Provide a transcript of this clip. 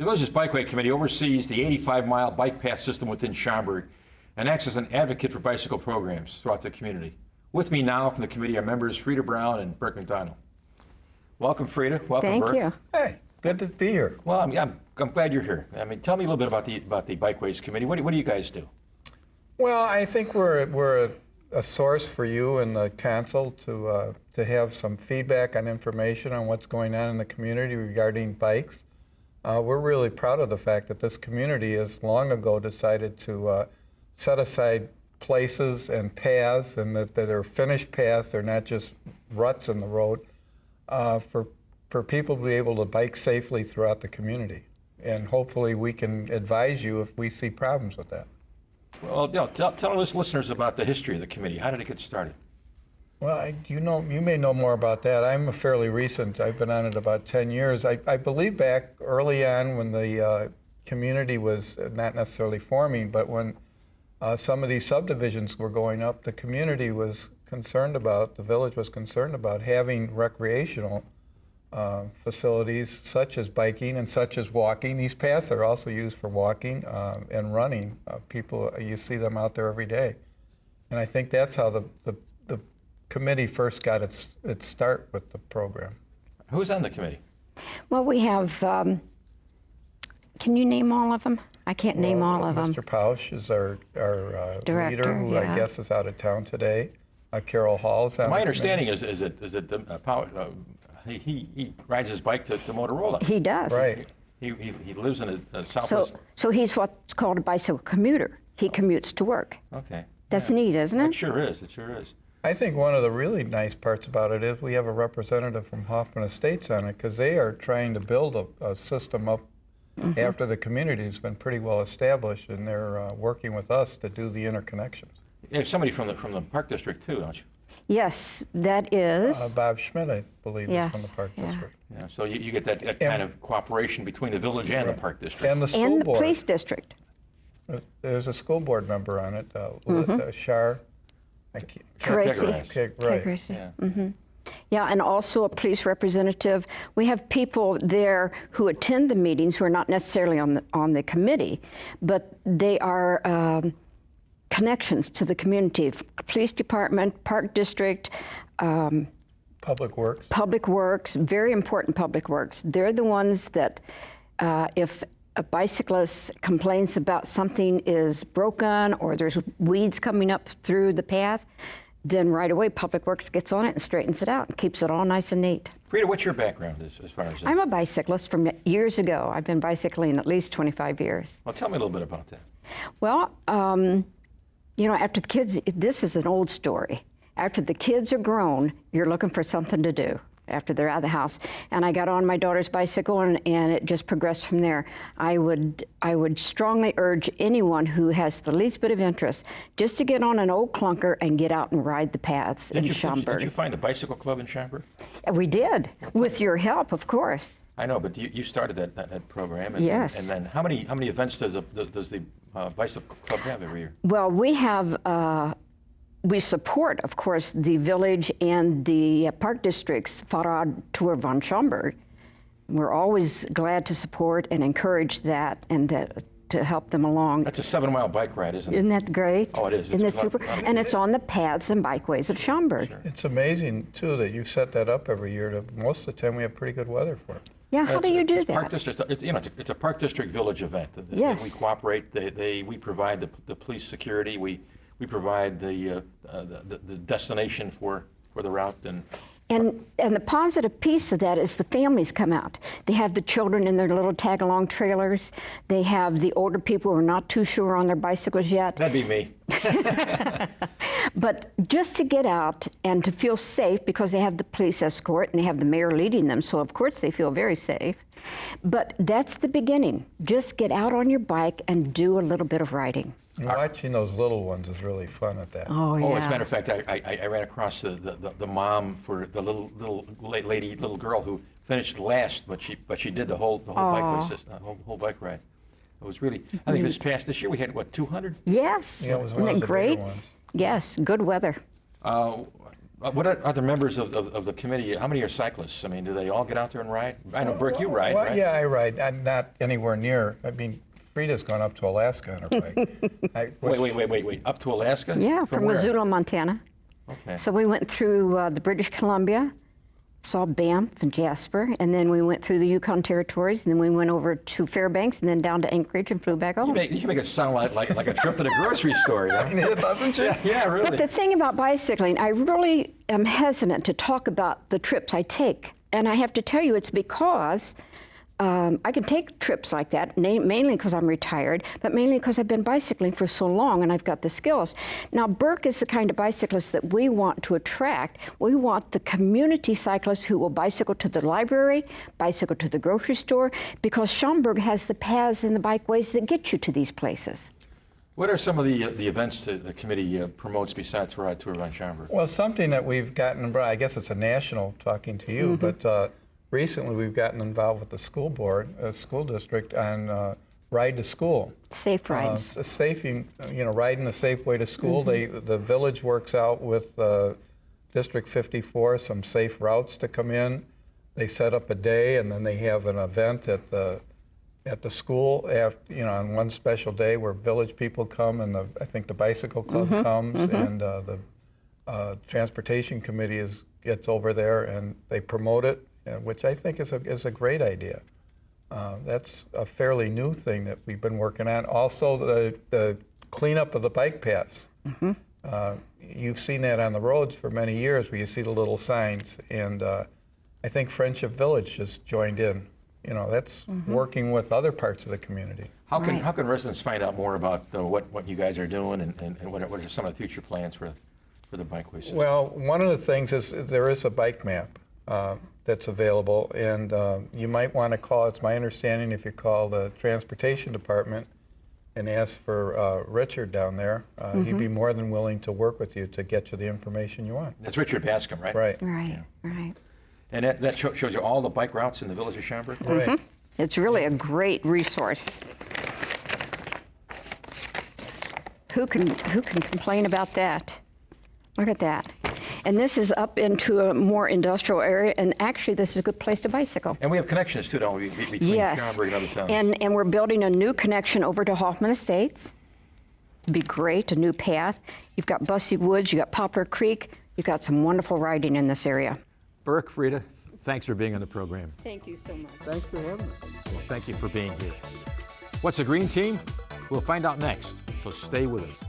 The Village's Bikeway Committee oversees the 85-mile bike path system within Schaumburg and acts as an advocate for bicycle programs throughout the community. With me now from the committee are members Freda Brown and Burke MacDonald. Welcome, Freda. Welcome, Burke. Thank you. Hey, good to be here. Well, I'm glad you're here. I mean, tell me a little bit about the Bikeways Committee. What do you guys do? Well, I think we're a source for you and the council to have some feedback and information on what's going on in the community regarding bikes. We're really proud of the fact that this community has long ago decided to set aside places and paths, and that are finished paths, they're not just ruts in the road, for people to be able to bike safely throughout the community. And hopefully we can advise you if we see problems with that. Well, tell our listeners about the history of the committee. How did it get started? Well, you may know more about that. I'm a fairly recent. I've been on it about 10 years. I believe back early on when the community was not necessarily forming, but when some of these subdivisions were going up, the community was concerned about, the village was concerned about having recreational facilities such as biking and such as walking. These paths are also used for walking and running. People, you see them out there every day. And I think that's how the committee first got its start with the program. Who's on the committee? Well, we have, can you name all of them? I can't name all of them. Mr. Pausch is our Director, leader, who I guess is out of town today. Carol Hall's on. My understanding is that he rides his bike to Motorola. He does. Right. He lives in a southwest. So he's what's called a bicycle commuter. He commutes to work. Okay. That's neat, isn't it? It sure is. It sure is. I think one of the really nice parts about it is we have a representative from Hoffman Estates on it, because they are trying to build a system up after the community has been pretty well established, and they're working with us to do the interconnections. You have somebody from the Park District too, don't you? Yes, that is. Bob Schmidt, I believe, is from the Park yeah. District. Yeah. So you get that kind of cooperation between the village and the Park District. And the school And the board. police district. There's a school board member on it, Shar. Gracie. Right. Gracie. Yeah, and also a police representative. We have people there who attend the meetings who are not necessarily on the committee, but they are connections to the community. Police department, Park District, Public Works. Public Works, very important Public Works. They're the ones that if a bicyclist complains about something is broken or there's weeds coming up through the path, then right away Public Works gets on it and straightens it out and keeps it all nice and neat. Freda, what's your background as far as that? I'm a bicyclist from years ago. I've been bicycling at least 25 years. Well, tell me a little bit about that. Well, you know, after the kids, this is an old story. After the kids are grown, you're looking for something to do after they're out of the house. And I got on my daughter's bicycle, and it just progressed from there. I would strongly urge anyone who has the least bit of interest just to get on an old clunker and get out and ride the paths in Schaumburg. Did you find a bicycle club in Schaumburg? We did, with your help, of course. I know, but you started that program. And, Yes. And then how many events does the bicycle club have every year? Well, we have. We support, of course, the village and the Park District's Fahrrad Tour von Schaumburg. We're always glad to support and encourage that and to help them along. That's a 7-mile bike ride, isn't it? Isn't that great? Oh, it is. Isn't it super? And it's on the paths and bikeways of Schaumburg. Sure. It's amazing, too, that you set that up every year. Most of the time we have pretty good weather for it. Yeah, how do you do Park that? District, it's a Park District village event. Yes. We cooperate. We provide the police security. We provide the destination for the route. And the positive piece of that is the families come out. They have the children in their little tag-along trailers. They have the older people who are not too sure on their bicycles yet. That'd be me. But just to get out and to feel safe, because they have the police escort and they have the mayor leading them, so of course they feel very safe. But that's the beginning. Just get out on your bike and do a little bit of riding. Watching those little ones is really fun at that. Oh, yeah. Oh, as a matter of fact, I ran across the mom for the little girl who finished last, but she did the whole bike system, whole bike ride. It was really. I think this year we had what, 200? Yes. Yeah, it was Isn't one of it the great? bigger ones. Yes, good weather. What are other members of the committee? How many are cyclists? I mean, do they all get out there and ride? I know, Burke, you ride, Well, right? yeah, I ride. I'm not anywhere near. I mean, Freda's gone up to Alaska on her bike. Wait. Up to Alaska? Yeah, from where? Missoula, Montana. Okay. So we went through the British Columbia, saw Banff and Jasper, and then we went through the Yukon territories, and then we went over to Fairbanks, and then down to Anchorage and flew back home. You make it sound like a trip to the grocery store, you know? Yeah, doesn't she? Yeah, really. But the thing about bicycling, I really am hesitant to talk about the trips I take. And I have to tell you, it's because I can take trips like that, mainly because I'm retired, but mainly because I've been bicycling for so long and I've got the skills. Now, Burke is the kind of cyclist that we want to attract. We want the community cyclists who will bicycle to the library, bicycle to the grocery store, because Schaumburg has the paths and the bikeways that get you to these places. What are some of the events that the committee promotes besides Ride Tour around Schaumburg? Well, something that we've gotten, I guess it's a national talking to you, but recently we've gotten involved with the school board, school district on Ride to School. Safe rides. Riding a safe way to school. The village works out with District 54 some safe routes to come in. They set up a day and then they have an event at the school on one special day where village people come and I think the bicycle club comes and the transportation committee gets over there and they promote it, which I think is a great idea. That's a fairly new thing that we've been working on. Also, the cleanup of the bike paths. You've seen that on the roads for many years where you see the little signs, and I think Friendship Village just joined in. That's working with other parts of the community. How can residents find out more about what you guys are doing and what are some of the future plans for the bikeway system? Well, one of the things is there is a bike map that's available, and you might want to call, it's my understanding, if you call the transportation department and ask for Richard down there, he'd be more than willing to work with you to get you the information you want. That's Richard Bascom, right? Right. Right. And that shows you all the bike routes in the village of Schaumburg? Right. It's really a great resource. Who can complain about that? Look at that. And this is up into a more industrial area, and actually this is a good place to bicycle. And we have connections too, don't we, between Schaumburg and other towns? And we're building a new connection over to Hoffman Estates. It'd be great, a new path. You've got Bussy Woods, you've got Poplar Creek, you've got some wonderful riding in this area. Burke, Freda, thanks for being on the program. Thank you so much. Thanks for having us. Well, thank you for being here. What's the green team? We'll find out next, so stay with us.